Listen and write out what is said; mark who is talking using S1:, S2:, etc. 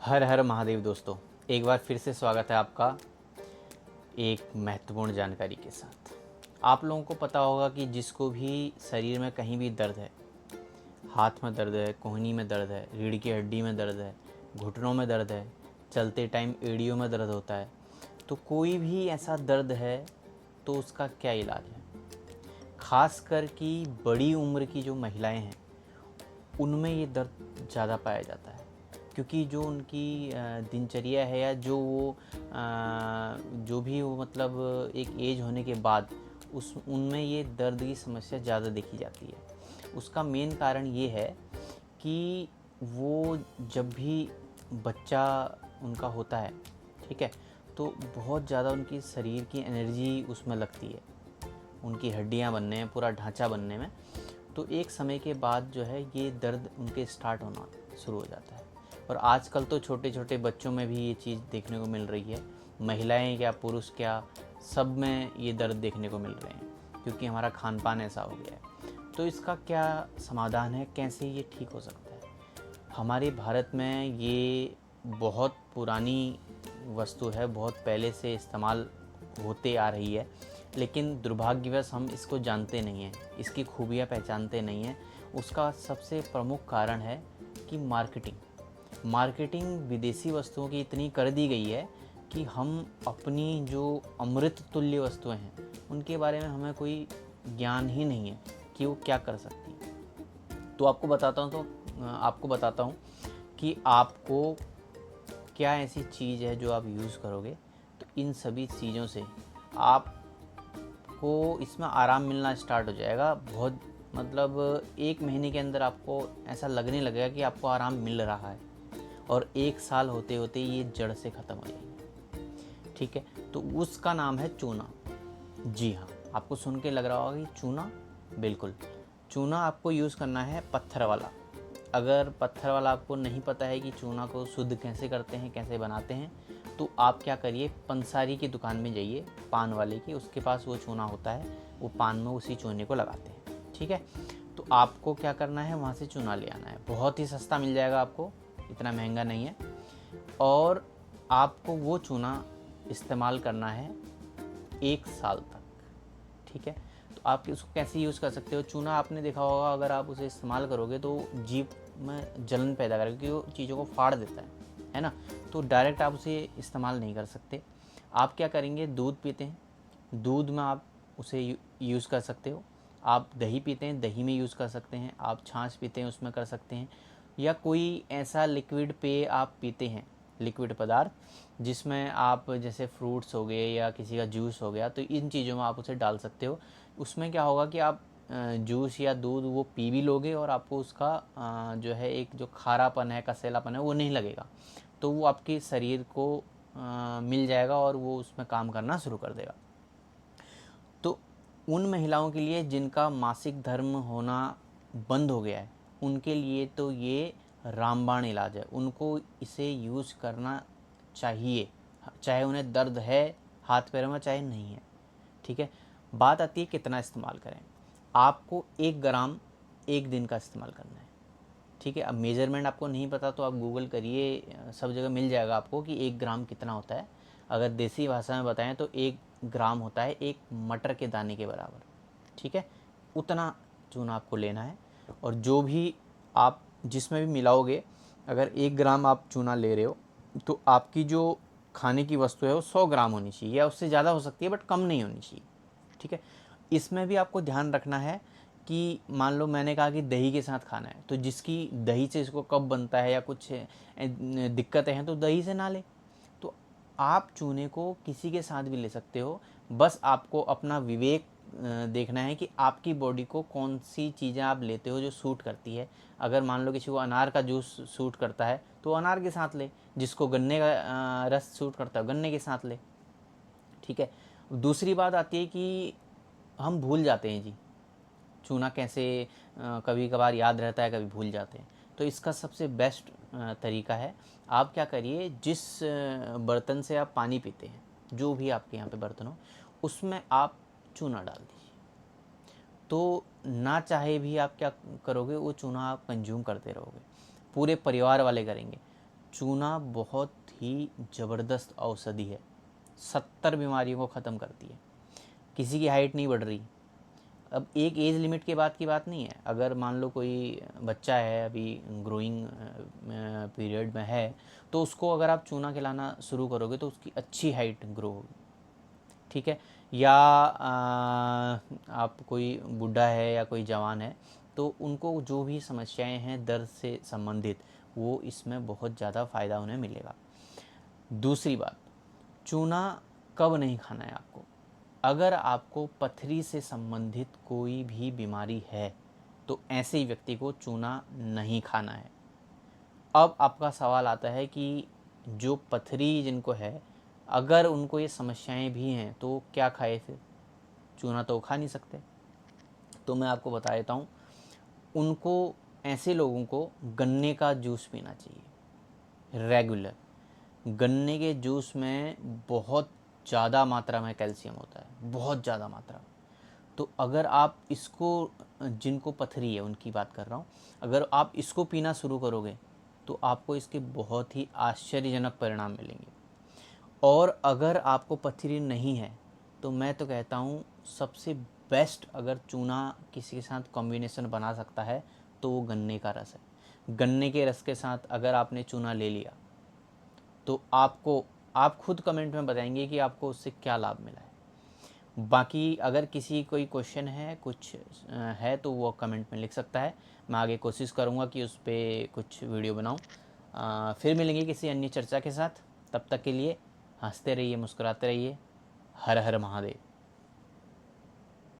S1: हर हर महादेव दोस्तों, एक बार फिर से स्वागत है आपका एक महत्वपूर्ण जानकारी के साथ। आप लोगों को पता होगा कि जिसको भी शरीर में कहीं भी दर्द है, हाथ में दर्द है, कोहनी में दर्द है, रीढ़ की हड्डी में दर्द है, घुटनों में दर्द है, चलते टाइम एड़ियों में दर्द होता है, तो कोई भी ऐसा दर्द है तो उसका क्या इलाज है। खास कर कि बड़ी उम्र की जो महिलाएं हैं उनमें ये दर्द ज़्यादा पाया जाता है, क्योंकि जो उनकी दिनचर्या है या जो भी वो मतलब एक एज होने के बाद उस उनमें ये दर्द की समस्या ज़्यादा देखी जाती है। उसका मेन कारण ये है कि वो जब भी बच्चा उनका होता है, ठीक है, तो बहुत ज़्यादा उनकी शरीर की एनर्जी उसमें लगती है, उनकी हड्डियाँ बनने में, पूरा ढांचा बनने में। तो एक समय के बाद जो है ये दर्द उनके स्टार्ट होना शुरू हो जाता है। और आजकल तो छोटे छोटे बच्चों में भी ये चीज़ देखने को मिल रही है, महिलाएं क्या पुरुष क्या, सब में ये दर्द देखने को मिल रहे हैं, क्योंकि हमारा खान पान ऐसा हो गया है। तो इसका क्या समाधान है, कैसे ये ठीक हो सकता है? हमारे भारत में ये बहुत पुरानी वस्तु है, बहुत पहले से इस्तेमाल होते आ रही है, लेकिन दुर्भाग्यवश हम इसको जानते नहीं हैं, इसकी खूबियाँ पहचानते नहीं हैं। उसका सबसे प्रमुख कारण है कि मार्केटिंग विदेशी वस्तुओं की इतनी कर दी गई है कि हम अपनी जो अमृत तुल्य वस्तुएं हैं उनके बारे में हमें कोई ज्ञान ही नहीं है कि वो क्या कर सकती हैं। तो आपको बताता हूँ कि आपको क्या ऐसी चीज़ है जो आप यूज़ करोगे तो इन सभी चीज़ों से आपको इसमें आराम मिलना स्टार्ट हो जाएगा। बहुत मतलब 1 महीने के अंदर आपको ऐसा लगने लगेगा कि आपको आराम मिल रहा है, और 1 साल होते होते ये जड़ से ख़त्म हो जाएगी। ठीक है, तो उसका नाम है चूना। जी हाँ, आपको सुन के लग रहा होगा कि चूना, बिल्कुल। चूना आपको यूज़ करना है पत्थर वाला। अगर पत्थर वाला आपको नहीं पता है कि चूना को शुद्ध कैसे करते हैं, कैसे बनाते हैं, तो आप क्या करिए, पंसारी की दुकान में जाइए, पान वाले की, उसके पास वो चूना होता है, वो पान में उसी चूने को लगाते हैं। ठीक है, तो आपको क्या करना है, वहाँ से चूना ले आना है। बहुत ही सस्ता मिल जाएगा आपको, इतना महंगा नहीं है। और आपको वो चूना इस्तेमाल करना है 1 साल तक। ठीक है, तो आप उसको कैसे यूज़ कर सकते हो। चूना आपने देखा होगा, अगर आप उसे इस्तेमाल करोगे तो जीभ में जलन पैदा करेगा, क्योंकि वो चीज़ों को फाड़ देता है ना। तो डायरेक्ट आप उसे इस्तेमाल नहीं कर सकते। आप क्या करेंगे, दूध पीते हैं, दूध में आप उसे यूज़ कर सकते हो। आप दही पीते हैं, दही में यूज़ कर सकते हैं। आप छाछ पीते हैं, उसमें कर सकते हैं। या कोई ऐसा लिक्विड पेय आप पीते हैं, लिक्विड पदार्थ, जिसमें आप जैसे फ्रूट्स हो गए या किसी का जूस हो गया, तो इन चीज़ों में आप उसे डाल सकते हो। उसमें क्या होगा कि आप जूस या दूध वो पी भी लोगे, और आपको उसका जो है एक जो खारापन है, कसेलापन है, वो नहीं लगेगा। तो वो आपके शरीर को मिल जाएगा और वो उसमें काम करना शुरू कर देगा। तो उन महिलाओं के लिए जिनका मासिक धर्म होना बंद हो गया है, उनके लिए तो ये रामबाण इलाज है। उनको इसे यूज़ करना चाहिए, चाहे उन्हें दर्द है हाथ पैरों में, चाहे नहीं है। ठीक है, बात आती है कितना इस्तेमाल करें। आपको 1 ग्राम 1 दिन का इस्तेमाल करना है। ठीक है, अब मेज़रमेंट आपको नहीं पता तो आप गूगल करिए, सब जगह मिल जाएगा आपको कि 1 ग्राम कितना होता है। अगर देसी भाषा में बताएं तो 1 ग्राम होता है 1 मटर के दाने के बराबर। ठीक है, उतना चूना आपको लेना है। और जो भी आप जिसमें भी मिलाओगे, अगर 1 ग्राम आप चूना ले रहे हो तो आपकी जो खाने की वस्तु है वो 100 ग्राम होनी चाहिए, या उससे ज़्यादा हो सकती है बट कम नहीं होनी चाहिए। ठीक है, इसमें भी आपको ध्यान रखना है कि मान लो मैंने कहा कि दही के साथ खाना है, तो जिसकी दही से इसको कब बनता है या कुछ दिक्कतें हैं तो दही से ना ले। तो आप चूने को किसी के साथ भी ले सकते हो, बस आपको अपना विवेक देखना है कि आपकी बॉडी को कौन सी चीज़ें आप लेते हो जो सूट करती है। अगर मान लो किसी को अनार का जूस सूट करता है तो अनार के साथ ले, जिसको गन्ने का रस सूट करता है गन्ने के साथ ले। ठीक है, दूसरी बात आती है कि हम भूल जाते हैं जी, चूना कैसे, कभी कभार याद रहता है, कभी भूल जाते हैं। तो इसका सबसे बेस्ट तरीका है, आप क्या करिए, जिस बर्तन से आप पानी पीते हैं, जो भी आपके यहाँ पे बर्तन हो, उसमें आप चूना डाल दीजिए। तो ना चाहे भी आप क्या करोगे, वो चूना आप कंज्यूम करते रहोगे, पूरे परिवार वाले करेंगे। चूना बहुत ही ज़बरदस्त औषधि है, 70 बीमारियों को ख़त्म करती है। किसी की हाइट नहीं बढ़ रही, अब एक एज लिमिट के बाद की बात नहीं है। अगर मान लो कोई बच्चा है अभी ग्रोइंग पीरियड में है, तो उसको अगर आप चूना खिलाना शुरू करोगे तो उसकी अच्छी हाइट ग्रो होगी, ठीक है। या आप कोई बूढ़ा है या कोई जवान है, तो उनको जो भी समस्याएं हैं दर्द से संबंधित, वो इसमें बहुत ज़्यादा फ़ायदा उन्हें मिलेगा। दूसरी बात, चूना कब नहीं खाना है आपको? अगर आपको पथरी से संबंधित कोई भी बीमारी है तो ऐसे ही व्यक्ति को चूना नहीं खाना है। अब आपका सवाल आता है कि जो पथरी जिनको है, अगर उनको ये समस्याएं भी हैं तो क्या खाए फिर? चूना तो खा नहीं सकते। तो मैं आपको बता देता हूँ, उनको, ऐसे लोगों को गन्ने का जूस पीना चाहिए रेगुलर। गन्ने के जूस में बहुत ज़्यादा मात्रा में कैल्शियम होता है, बहुत ज़्यादा मात्रा में। तो अगर आप इसको, जिनको पथरी है उनकी बात कर रहा हूँ, अगर आप इसको पीना शुरू करोगे तो आपको इसके बहुत ही आश्चर्यजनक परिणाम मिलेंगे। और अगर आपको पथरी नहीं है तो मैं तो कहता हूँ सबसे बेस्ट, अगर चूना किसी के साथ कॉम्बिनेशन बना सकता है तो वो गन्ने का रस है। गन्ने के रस के साथ अगर आपने चूना ले लिया तो आपको, आप खुद कमेंट में बताएंगे कि आपको उससे क्या लाभ मिला है। बाकी अगर किसी कोई क्वेश्चन है, कुछ है, तो वो कमेंट में लिख सकता है। मैं आगे कोशिश करूँगा कि उस पर कुछ वीडियो बनाऊँ। फिर मिलेंगे किसी अन्य चर्चा के साथ। तब तक के लिए हंसते रहिए, मुस्कुराते रहिए। हर हर महादेव।